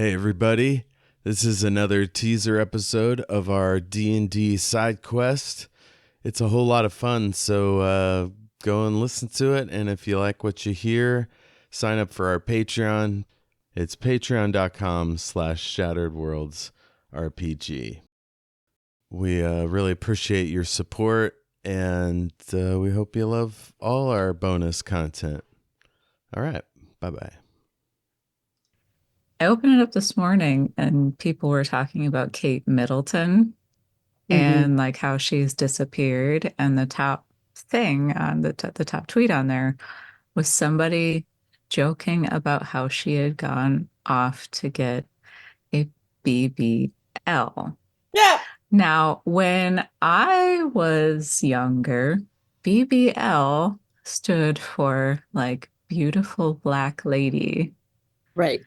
Hey everybody, this is another teaser episode of our D&D side quest. It's a whole lot of fun, so go and listen to it, and if you like what you hear, sign up for our Patreon. It's patreon.com/shatteredworldsrpg. We really appreciate your support, and we hope you love all our bonus content. All right, bye-bye. I opened it up this morning and people were talking about Kate Middleton and like how she's disappeared. And the top thing on the top tweet on there was somebody joking about how she had gone off to get a BBL. Yeah. Now, when I was younger, BBL stood for like beautiful black lady. Right.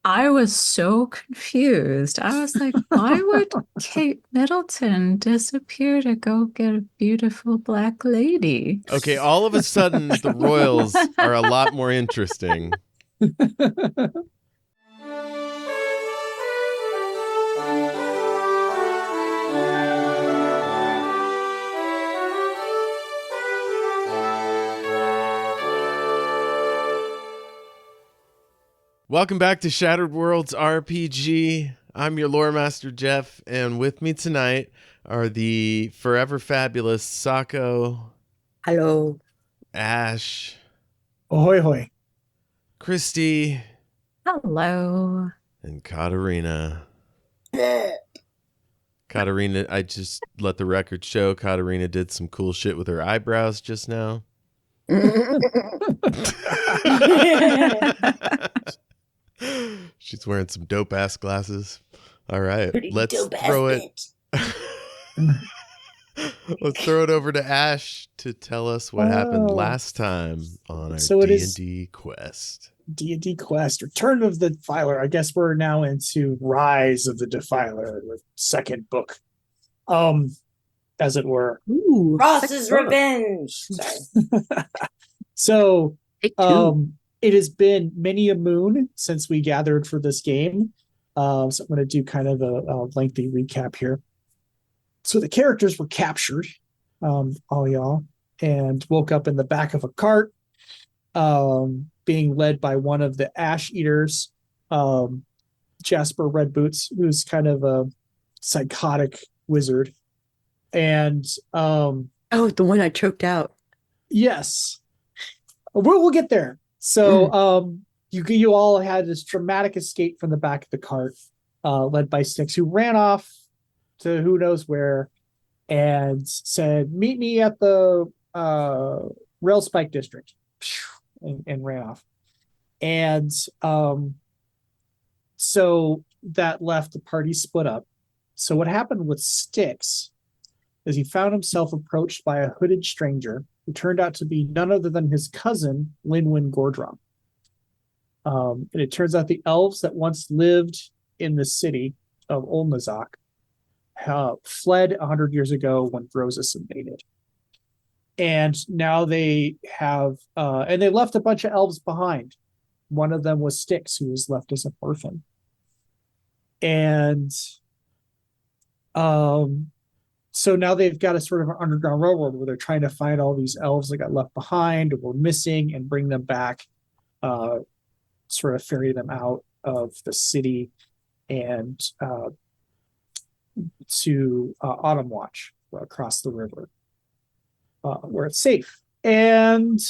I was so confused. I was like, why would Kate Middleton disappear to go get a beautiful black lady? Okay, all of a sudden, the Royals are a lot more interesting. Welcome back to Shattered Worlds RPG. I'm your lore master, Jeff, and with me tonight are the forever fabulous Sako. Hello. Ash. Ahoy, hoy. Kristy. Hello. And Katarina. Katarina, I just let the record show Katarina did some cool shit with her eyebrows just now. She's wearing some dope ass glasses. All right, let's throw it. Let's throw it over to Ash to tell us what happened last time on our D&D quest. D&D quest, Return of the Defiler. I guess we're now into Rise of the Defiler, the second book, as it were. Ooh, Ross's Revenge. So, it has been many a moon since we gathered for this game. So I'm going to do kind of a lengthy recap here. So the characters were captured, all y'all, and woke up in the back of a cart, being led by one of the Ash Eaters, Jasper Redboots, who's kind of a psychotic wizard. And the one I choked out. Yes, we'll get there. So you all had this dramatic escape from the back of the cart, led by Styx, who ran off to who knows where and said, "Meet me at the Rail Spike District," and ran off. And so that left the party split up. So what happened with Styx is he found himself approached by a hooded stranger who turned out to be none other than his cousin, Linwin Gordron. And it turns out the elves that once lived in the city of Olnazak fled 100 years ago when Drosus invaded. And now they have, and they left a bunch of elves behind. One of them was Styx, who was left as an orphan. And so now they've got a sort of an underground railroad where they're trying to find all these elves that got left behind or were missing and bring them back, sort of ferry them out of the city and to Autumn Watch across the river, where it's safe. And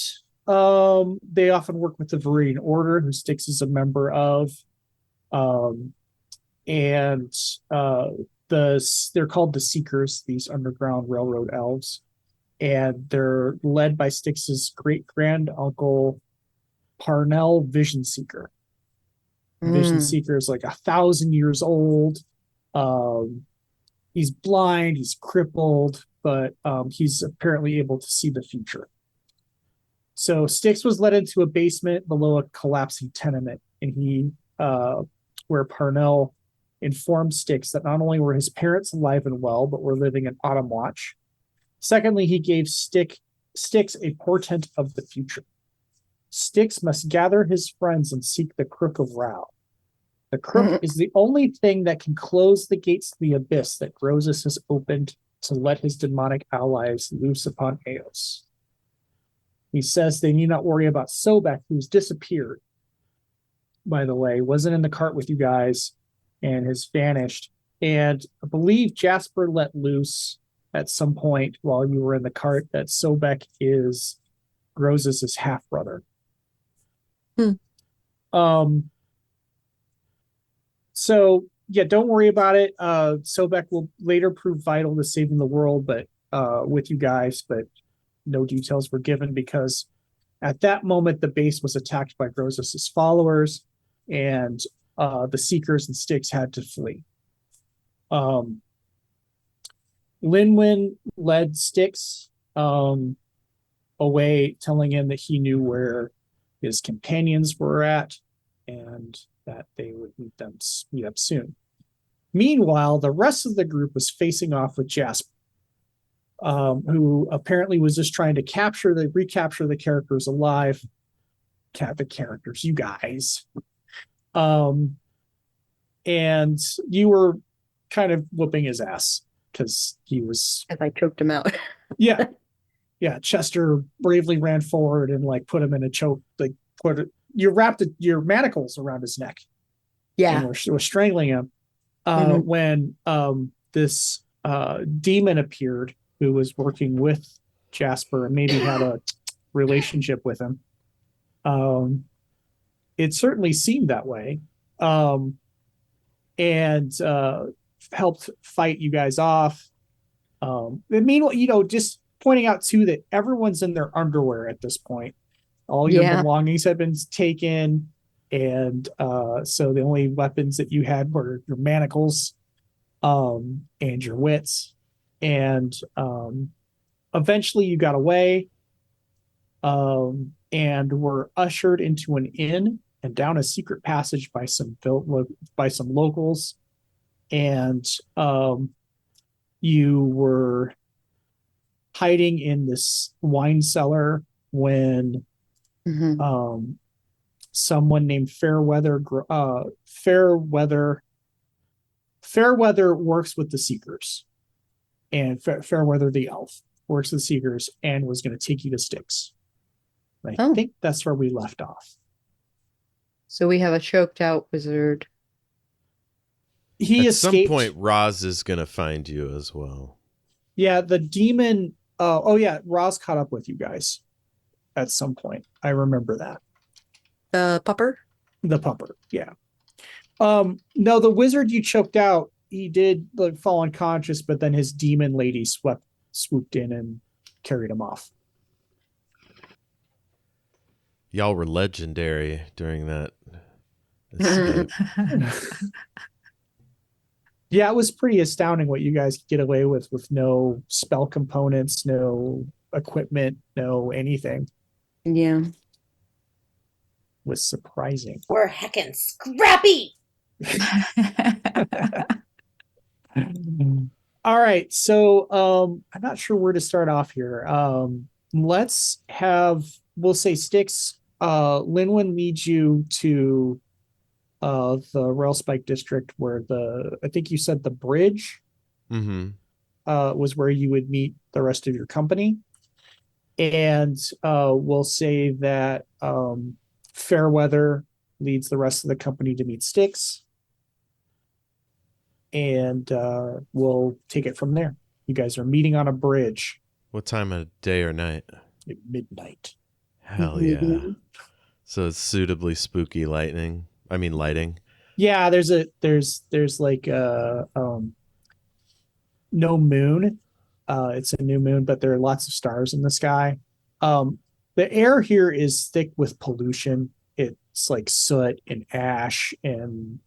they often work with the Varyrian Order, who Styx is a member of. They're called the Seekers, these underground railroad elves, and they're led by Styx's great grand uncle Parnell Vision Seeker. Vision Seeker is like 1,000 years old. He's blind, he's crippled, but he's apparently able to see the future. So Styx was led into a basement below a collapsing tenement, and he where Parnell informed Styx that not only were his parents alive and well, but were living in Autumn Watch. Secondly, he gave Styx a portent of the future. Styx must gather his friends and seek the Crook of Rao. The crook is the only thing that can close the gates to the abyss that Grozus has opened to let his demonic allies loose upon Eos. He says they need not worry about Sobek, who's disappeared, by the way, wasn't in the cart with you guys and has vanished. And I believe Jasper let loose at some point while you were in the cart that Sobek is Grozus' half-brother. So yeah, don't worry about it. Sobek will later prove vital to saving the world, but with you guys, but no details were given because at that moment the base was attacked by Grozus' followers, and the Seekers and Styx had to flee. Linwin led Styx away, telling him that he knew where his companions were at and that they would meet up soon. Meanwhile, the rest of the group was facing off with Jasper, who apparently was just trying to recapture the characters alive. The characters, you guys. And you were kind of whooping his ass because he was. As I choked him out. Yeah. Yeah. Chester bravely ran forward and like put him in a choke, like you wrapped your manacles around his neck. Yeah. And we're strangling him. When this demon appeared who was working with Jasper and maybe had a relationship with him. It certainly seemed that way. And helped fight you guys off. Meanwhile, just pointing out too that everyone's in their underwear at this point. All your belongings have been taken. And so the only weapons that you had were your manacles and your wits. And eventually you got away and were ushered into an inn and down a secret passage by some locals. And you were hiding in this wine cellar when someone named Fairweather works with the Seekers, and Fairweather the elf works with the Seekers and was going to take you to Styx. I think that's where we left off. So we have a choked out wizard. He At escaped. some point, Roz is going to find you as well. Yeah, the demon. Roz caught up with you guys at some point. I remember that. The pupper? The pupper, yeah. No, the wizard you choked out, he did fall unconscious, but then his demon lady swooped in and carried him off. Y'all were legendary during that escape. Yeah, it was pretty astounding what you guys could get away with no spell components, no equipment, no anything. Yeah. It was surprising. We're heckin' scrappy. All right, so I'm not sure where to start off here. We'll say Styx. Linwin leads you to the Rail Spike district where I think you said the bridge was where you would meet the rest of your company. And we'll say that Fairweather leads the rest of the company to meet Styx. And we'll take it from there. You guys are meeting on a bridge. What time of day or night? At midnight. Hell yeah. So it's suitably spooky lighting. Yeah, there's like no moon. It's a new moon, but there are lots of stars in the sky. The air here is thick with pollution. It's like soot and ash and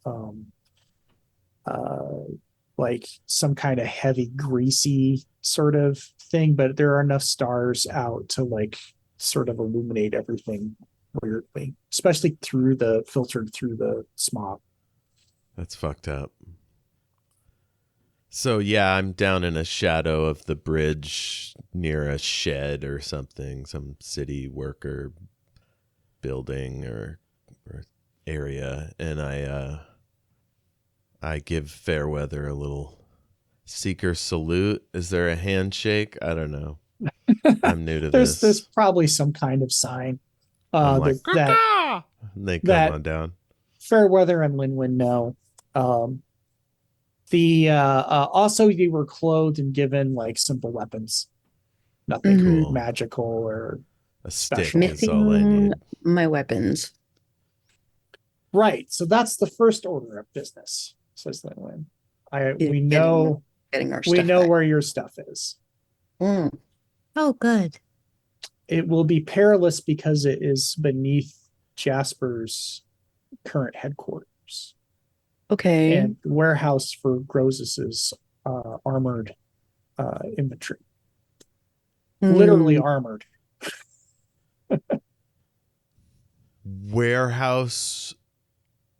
like some kind of heavy, greasy sort of thing, but there are enough stars out to like sort of illuminate everything weirdly, especially filtered through the smog. That's fucked up. So yeah, I'm down in a shadow of the bridge near a shed or something, some city worker building or area, and I I give Fairweather a little seeker salute. Is there a handshake? I don't know. I'm new to There's this. probably some kind of sign I'm like, that "Caw-caw!" And they come that- on down. Fairweather and Linwin know. Also you were clothed and given like simple weapons, nothing Cool. magical or A stick special. is all I need. Missing my weapons. Right. So that's the first order of business, says Linwin. We Getting- know Getting our we stuff know back. where your stuff is. Mm. Oh, good. It will be perilous because it is beneath Jasper's current headquarters Okay. and warehouse for Grossus's armored infantry. Literally Mm. armored. Warehouse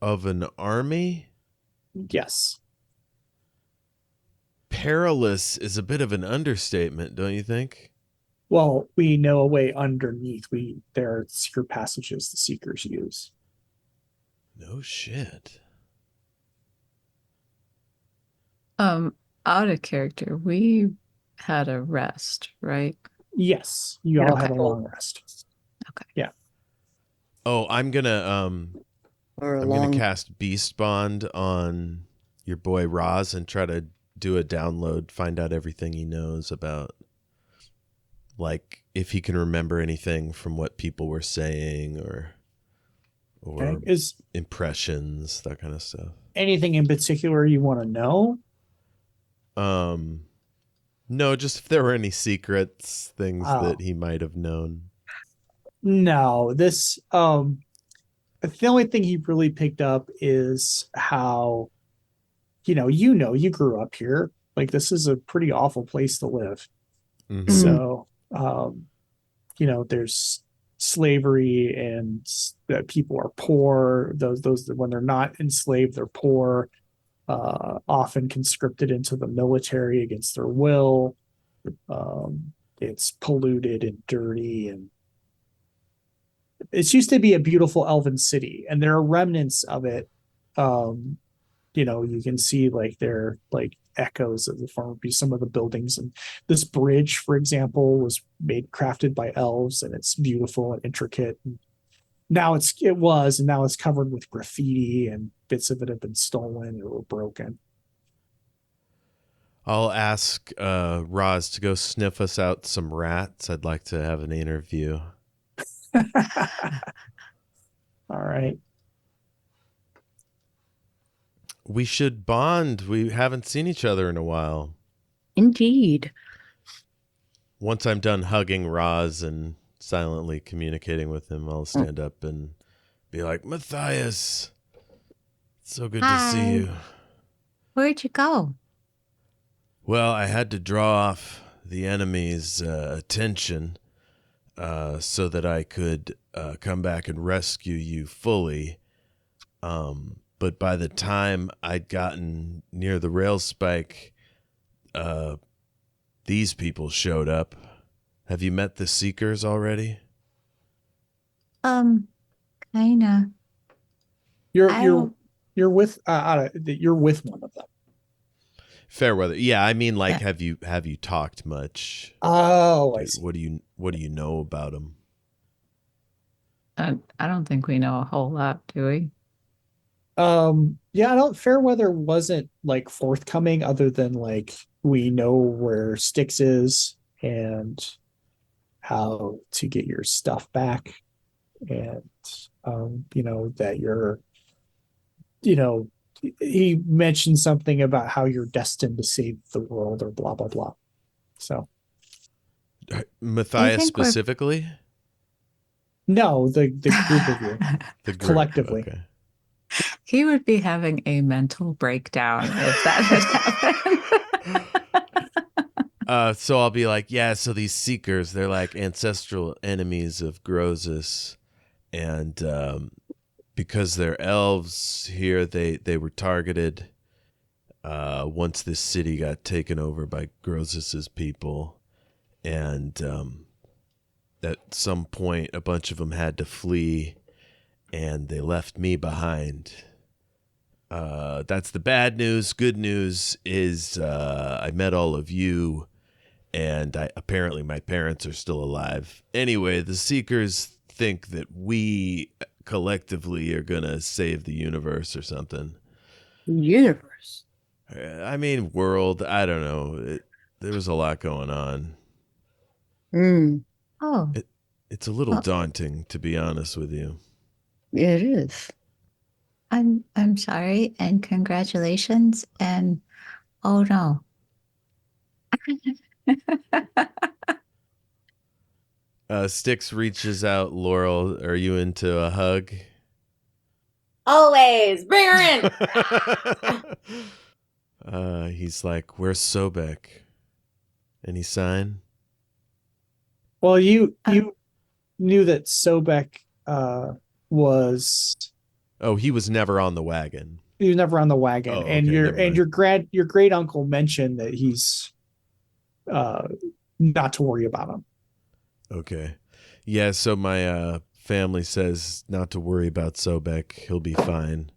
of an army? Yes. Perilous is a bit of an understatement, don't you think? Well, we know a way underneath. There are secret passages the seekers use. No shit. Out of character, we had a rest, right? Yes, you Yeah, all had a okay. long rest. Oh, I'm gonna Or a I'm long. gonna cast Beast Bond on your boy Roz and try to do a download, find out everything he knows about, like if he can remember anything from what people were saying or Okay. Is impressions, that kind of stuff. anything in particular you want to know? No, just if there were any secrets, things Oh. that he might have known. No, this the only thing he really picked up is how you grew up here. Like this is a pretty awful place to live. Mhm. So there's slavery and that people are poor. Those when they're not enslaved, they're poor, often conscripted into the military against their will. It's polluted and dirty, and it used to be a beautiful elven city, and there are remnants of it. You can see like they're like echoes of the former be some of the buildings, and this bridge, for example, was crafted by elves, and it's beautiful and intricate. And now it's covered with graffiti, and bits of it have been stolen or were broken. I'll ask Roz to go sniff us out some rats. I'd like to have an interview. All right. We should bond. We haven't seen each other in a while. Indeed. Once I'm done hugging Roz and silently communicating with him, I'll stand up and be like, Matthias, it's so good to see Hi. you. Where'd you go? Well, I had to draw off the enemy's attention so that I could come back and rescue you fully. But by the time I'd gotten near the rail spike, these people showed up. Have you met the Seekers already? Kinda. You're with one of them. Fairweather. Yeah, I mean, like, Yeah. have you talked much? Oh, I see. What do you know about them? I don't think we know a whole lot, do we? Yeah, Fairweather wasn't like forthcoming other than like we know where Styx is and how to get your stuff back, and that you're he mentioned something about how you're destined to save the world or blah blah blah. So Matthias think we're- specifically? no, the group of you. The group. Collectively. Okay. He would be having a mental breakdown if that had happened. So I'll be like, yeah, so these Seekers, they're like ancestral enemies of Grossus. And because they're elves here, they were targeted once this city got taken over by Grossus's people. And at some point, a bunch of them had to flee, and they left me behind. That's the bad news. Good news is I met all of you, and apparently my parents are still alive. Anyway, the Seekers think that we collectively are going to save the universe or something. Universe. I mean, world. I don't know. There was a lot going on. Oh, It's a little daunting, to be honest with you. It is. I'm sorry, and congratulations, and oh no. Styx reaches out. Laurel, are you into a hug? Always. Bring her in. He's like, where's Sobek? Any sign? Well, you knew that Sobek was Oh, he was never on the wagon. he was never on the wagon, Oh, and okay, never mind. your great uncle mentioned that he's not to worry about him. Okay. Yeah, so my family says not to worry about Sobek. He'll be fine.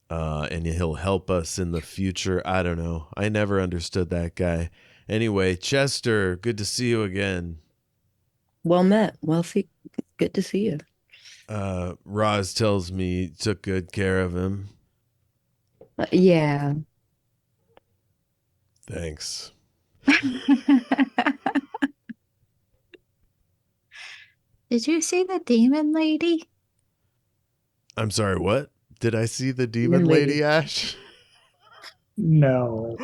And he'll help us in the future. I don't know. I never understood that guy. Anyway, Chester, good to see you again. Well met. Well, good to see you. Roz tells me you took good care of him. Yeah. Thanks. Did you see the demon lady? I'm sorry, what? Did I see the demon lady, Ash? No,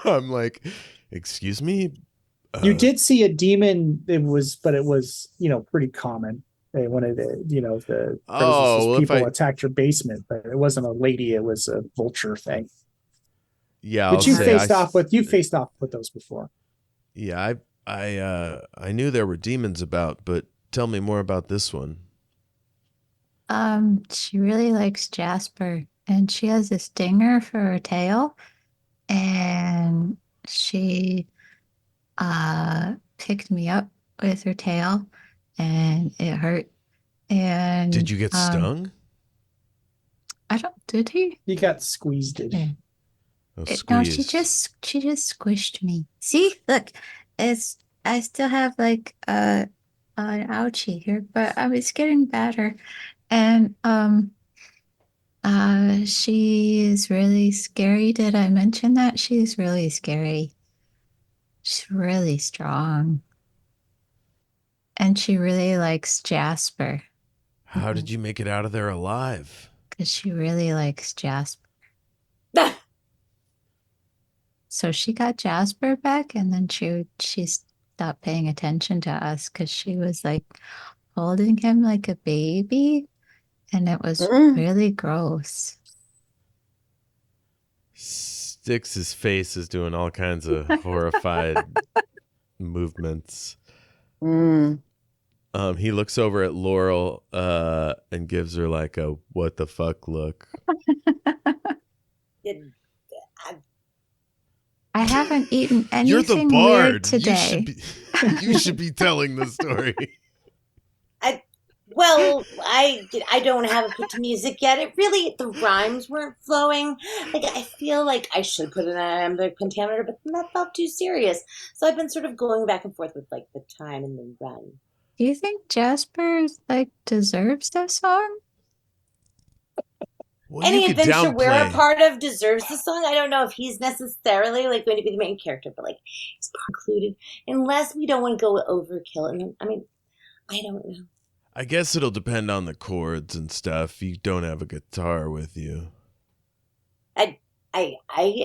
I'm like, excuse me? you did see a demon. It was pretty common. When the people attacked your basement, but it wasn't a lady. It was a vulture thing. Yeah, but you faced off with those before. Yeah, I knew there were demons about, but tell me more about this one. She really likes Jasper, and she has a stinger for her tail, and she picked me up with her tail, and it hurt. And did you get stung? I don't. Did he? You got squeezed. Did he? Oh, No, she just squished me. See, look, I still have like an ouchie here, but it's getting better. And she is really scary. Did I mention that? She's really scary. She's really strong. And she really likes Jasper. How did you make it out of there alive? Because she really likes Jasper. So she got Jasper back, and then she stopped paying attention to us because she was like holding him like a baby, and it was really gross. Styx's face is doing all kinds of horrified movements. He looks over at Laurel and gives her like a what the fuck look. I haven't eaten anything You're the bard. weird today. You should be telling the story. I don't have a put to music yet. The rhymes weren't flowing. Like, I feel like I should put an iambic pentameter, but that felt too serious. So I've been sort of going back and forth with like the time and the run. Do you think Jasper deserves this song? Well, any adventure we're a part of deserves the song. I don't know if he's necessarily going to be the main character, but he's included unless we don't want to go overkill. And I don't know. I guess it'll depend on the chords and stuff. You don't have a guitar with you. I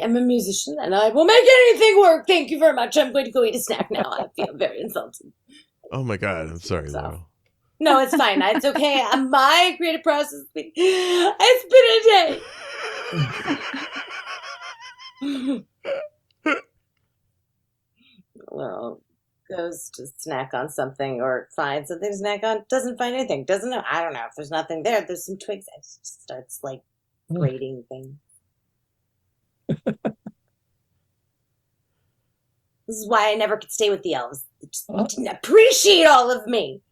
am a musician and I will make anything work. Thank you very much. I'm going to go eat a snack now. I feel very insulted. Oh my God. I'm sorry, Laurel. No, it's fine. It's okay. My creative process. It's been a day. Laurel goes to snack on something or finds something to snack on. Doesn't find anything. Doesn't know. I don't know if there's nothing there. There's some twigs. It just starts grating things. This is why I never could stay with the elves. They just didn't appreciate all of me.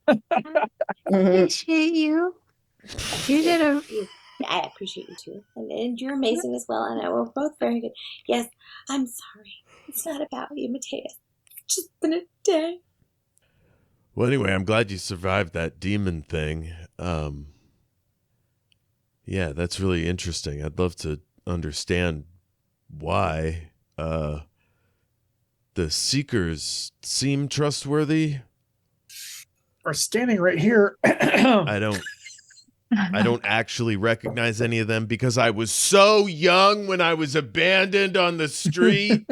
I appreciate you. You I appreciate you too. And you're amazing as well. And we're both very good. Yes, I'm sorry. It's not about you, Matthias. It's just been a day. Well, anyway, I'm glad you survived that demon thing. Yeah, that's really interesting. I'd love to understand why the Seekers seem trustworthy. Are standing right here. I don't actually recognize any of them because I was so young when I was abandoned on the street.